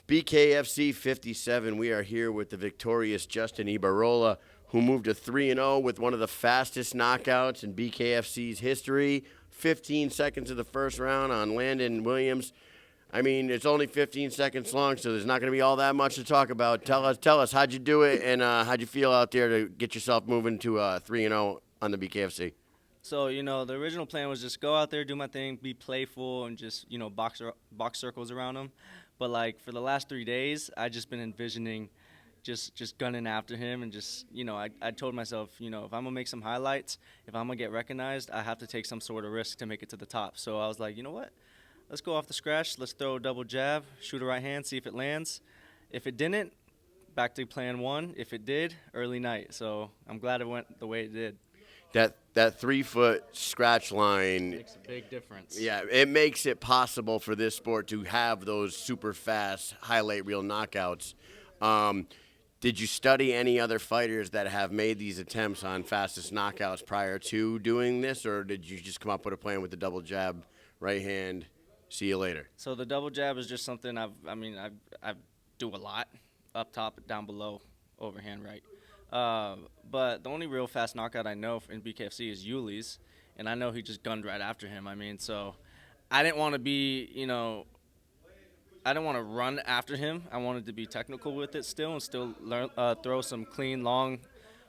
BKFC 57, we are here with the victorious Justin Ibarrola, who moved to 3-0 with one of the fastest knockouts in BKFC's history. 15 seconds of the first round on Landon Williams. I mean, it's only 15 seconds long, so there's not going to be all that much to talk about. Tell us, how'd you do it, and how'd you feel out there to get yourself moving to 3-0 on the BKFC? So, the original plan was just go out there, do my thing, be playful, and just, box circles around him. But, for the last 3 days, I just been envisioning just gunning after him and just, I told myself, if I'm going to make some highlights, if I'm going to get recognized, I have to take some sort of risk to make it to the top. So I was like, you know what? Let's go off the scratch. Let's throw a double jab, shoot a right hand, see if it lands. If it didn't, back to plan one. If it did, early night. So I'm glad it went the way it did. That 3-foot scratch line Makes a big difference. Yeah, it makes it possible for this sport to have those super fast highlight reel knockouts. Did you study any other fighters that have made these attempts on fastest knockouts prior to doing this, or did you just come up with a plan with the double jab, right hand, see you later? So the double jab is just something I do a lot, up top, down below, overhand right. But the only real fast knockout I know in BKFC is Yuli's, and I know he just gunned right after him. So I didn't want to be, I didn't want to run after him. I wanted to be technical with it still and still learn, throw some clean, long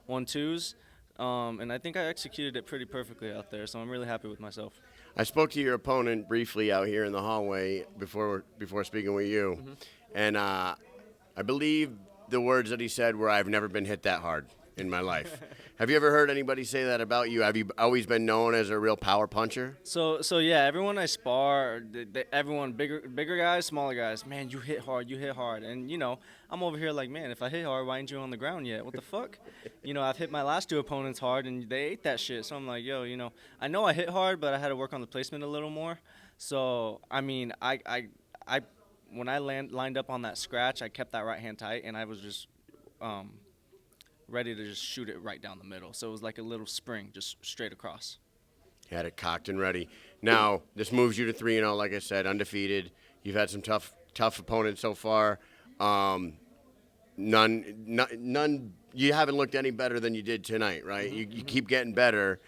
1-2s. And I think I executed it pretty perfectly out there, so I'm really happy with myself. I spoke to your opponent briefly out here in the hallway before speaking with you, and I believe the words that he said were, "I've never been hit that hard in my life." Have you ever heard anybody say that about you? Have you always been known as a real power puncher? So yeah, everyone I spar, everyone, bigger guys, smaller guys, man, you hit hard, and I'm over here like, man, if I hit hard, why ain't you on the ground yet? What the fuck? I've hit my last 2 opponents hard, and they ate that shit. So I'm like, yo, I know I hit hard, but I had to work on the placement a little more. So I when I lined up on that scratch, I kept that right hand tight, and I was just ready to just shoot it right down the middle. So it was like a little spring, just straight across. Had it cocked and ready. Now, this moves you to 3-0, like I said, undefeated. You've had some tough opponents so far. None. You haven't looked any better than you did tonight, right? You keep getting better.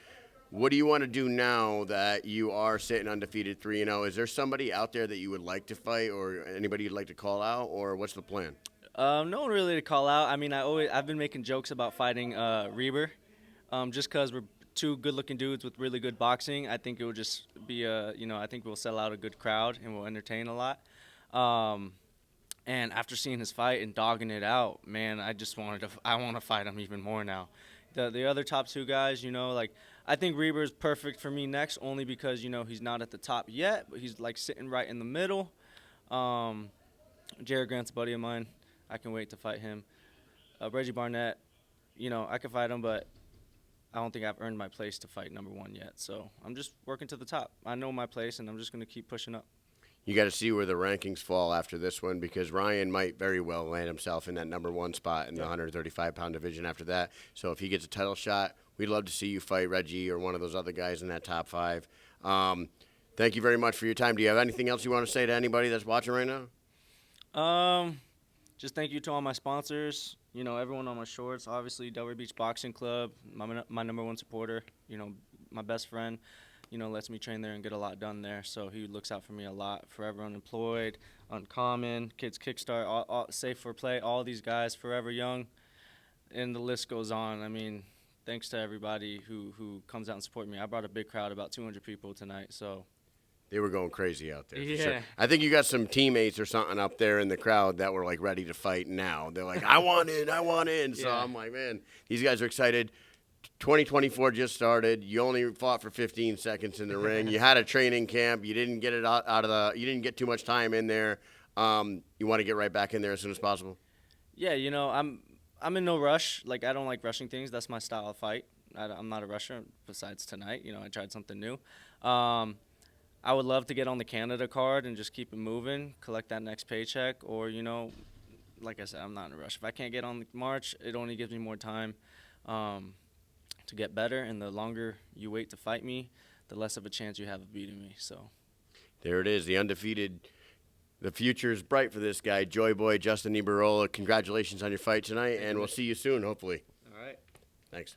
What do you want to do now that you are sitting undefeated 3-0? Is there somebody out there that you would like to fight, or anybody you'd like to call out, or what's the plan? No one really to call out. I've been making jokes about fighting Reber, just because we're 2 good-looking dudes with really good boxing. I think it will just be I think we'll sell out a good crowd and we'll entertain a lot. And after seeing his fight and dogging it out, man, I want to fight him even more now. The other top 2 guys, I think Reber is perfect for me next, only because he's not at the top yet, but he's sitting right in the middle. Jared Grant's a buddy of mine. I can wait to fight him. Reggie Barnett, I can fight him, but I don't think I've earned my place to fight number 1 yet. So I'm just working to the top. I know my place, and I'm just going to keep pushing up. You got to see where the rankings fall after this one, because Ryan might very well land himself in that number 1 spot in the 135-pound division after that. So if he gets a title shot, we'd love to see you fight Reggie or one of those other guys in that top 5. Thank you very much for your time. Do you have anything else you want to say to anybody that's watching right now? Just thank you to all my sponsors, everyone on my shorts, obviously Delray Beach Boxing Club, my number 1 supporter, my best friend, lets me train there and get a lot done there. So he looks out for me a lot. Forever Unemployed, Uncommon, Kids Kickstart, all Safe for Play, all these guys, Forever Young, and the list goes on. Thanks to everybody who comes out and support me. I brought a big crowd, about 200 people tonight, so. They were going crazy out there. Yeah. For sure. I think you got some teammates or something up there in the crowd that were ready to fight now. They're like, I want in. And so I'm like, man, these guys are excited. 2024 just started. You only fought for 15 seconds in the ring. You had a training camp. You didn't get it you didn't get too much time in there. You want to get right back in there as soon as possible? Yeah, I'm in no rush. I don't like rushing things. That's my style of fight. I'm not a rusher. Besides tonight, I tried something new. I would love to get on the Canada card and just keep it moving, collect that next paycheck, or, like I said, I'm not in a rush. If I can't get on the March, it only gives me more time to get better, and the longer you wait to fight me, the less of a chance you have of beating me. So there it is, the undefeated The future is bright for this guy, Joy Boy Justin Ibarrola. Congratulations on your fight tonight, and we'll see you soon, hopefully. All right. Thanks.